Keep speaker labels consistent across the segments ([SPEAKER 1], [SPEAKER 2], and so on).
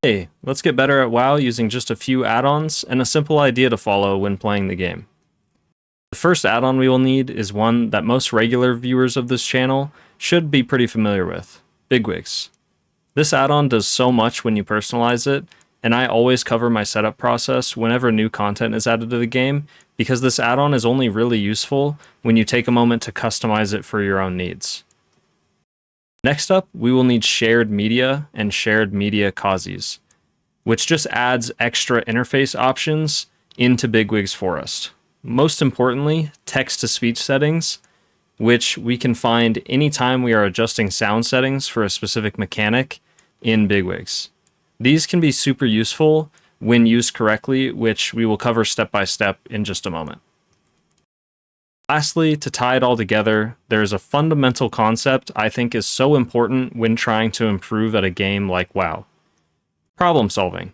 [SPEAKER 1] Hey, let's get better at WoW using just a few add-ons and a simple idea to follow when playing the game. The first add-on we will need is one that most regular viewers of this channel should be pretty familiar with, Bigwigs. This add-on does so much when you personalize it, and I always cover my setup process whenever new content is added to the game, because this add-on is only really useful when you take a moment to customize it for your own needs. Next up, we will need shared media and shared media causes, which just adds extra interface options into Bigwigs for us. Most importantly, text-to-speech settings, which we can find anytime we are adjusting sound settings for a specific mechanic in Bigwigs. These can be super useful when used correctly, which we will cover step by step in just a moment. Lastly, to tie it all together, there is a fundamental concept I think is so important when trying to improve at a game like WoW. Problem solving.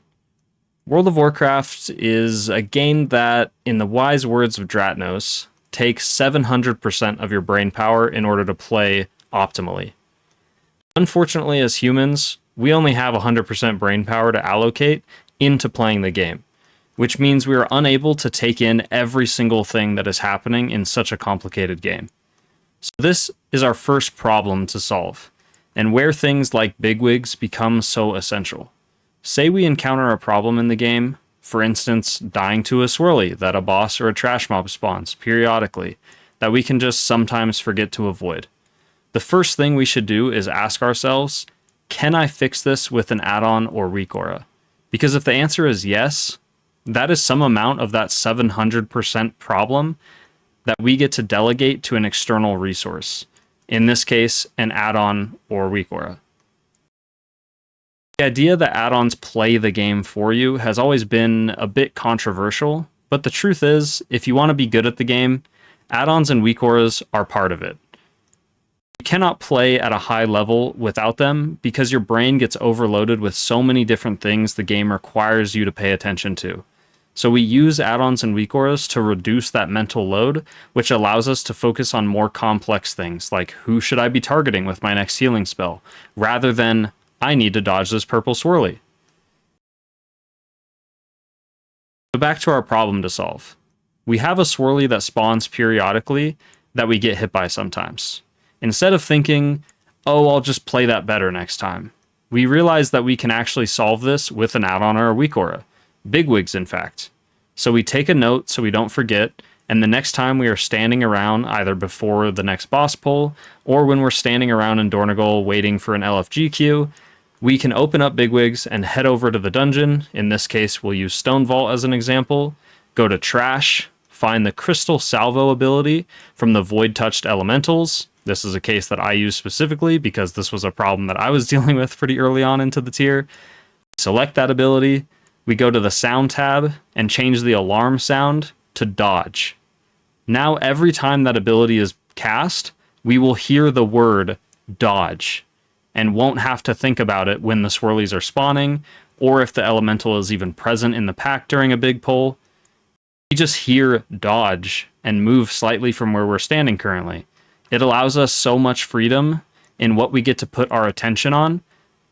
[SPEAKER 1] World of Warcraft is a game that, in the wise words of Dratnos, takes 700% of your brain power in order to play optimally. Unfortunately, as humans, we only have 100% brain power to allocate into playing the game, which means we are unable to take in every single thing that is happening in such a complicated game. So this is our first problem to solve, and where things like Bigwigs become so essential. Say we encounter a problem in the game, for instance, dying to a swirly that a boss or a trash mob spawns periodically, that we can just sometimes forget to avoid. The first thing we should do is ask ourselves, can I fix this with an add-on or weak aura? Because if the answer is yes, that is some amount of that 700% problem that we get to delegate to an external resource. In this case, an add-on or weak aura. The idea that add-ons play the game for you has always been a bit controversial, but the truth is, if you want to be good at the game, add-ons and weak auras are part of it. You cannot play at a high level without them because your brain gets overloaded with so many different things the game requires you to pay attention to. So we use add-ons and weak auras to reduce that mental load, which allows us to focus on more complex things like who should I be targeting with my next healing spell, rather than I need to dodge this purple swirly. So back to our problem to solve. We have a swirly that spawns periodically that we get hit by sometimes. Instead of thinking, oh, I'll just play that better next time, we realize that we can actually solve this with an add-on or a weak aura. Bigwigs, in fact. So we take a note so we don't forget, and the next time we are standing around, either before the next boss pull, or when we're standing around in Dornogal waiting for an LFG queue, we can open up Bigwigs and head over to the dungeon. In this case, we'll use Stone Vault as an example. Go to Trash, find the Crystal Salvo ability from the Void Touched Elementals. This is a case that I use specifically because this was a problem that I was dealing with pretty early on into the tier. Select that ability. We go to the Sound tab and change the alarm sound to Dodge. Now every time that ability is cast, we will hear the word Dodge and won't have to think about it when the swirlies are spawning or if the elemental is even present in the pack during a big pull. We just hear Dodge and move slightly from where we're standing currently. It allows us so much freedom in what we get to put our attention on.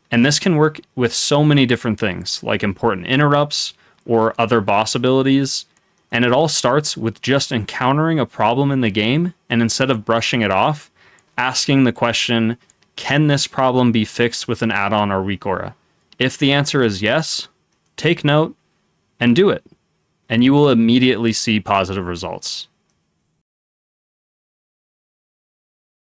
[SPEAKER 1] And this can work with so many different things, like important interrupts or other boss abilities. And it all starts with just encountering a problem in the game, and instead of brushing it off, asking the question, can this problem be fixed with an add-on or weak aura? If the answer is yes, take note and do it, and you will immediately see positive results.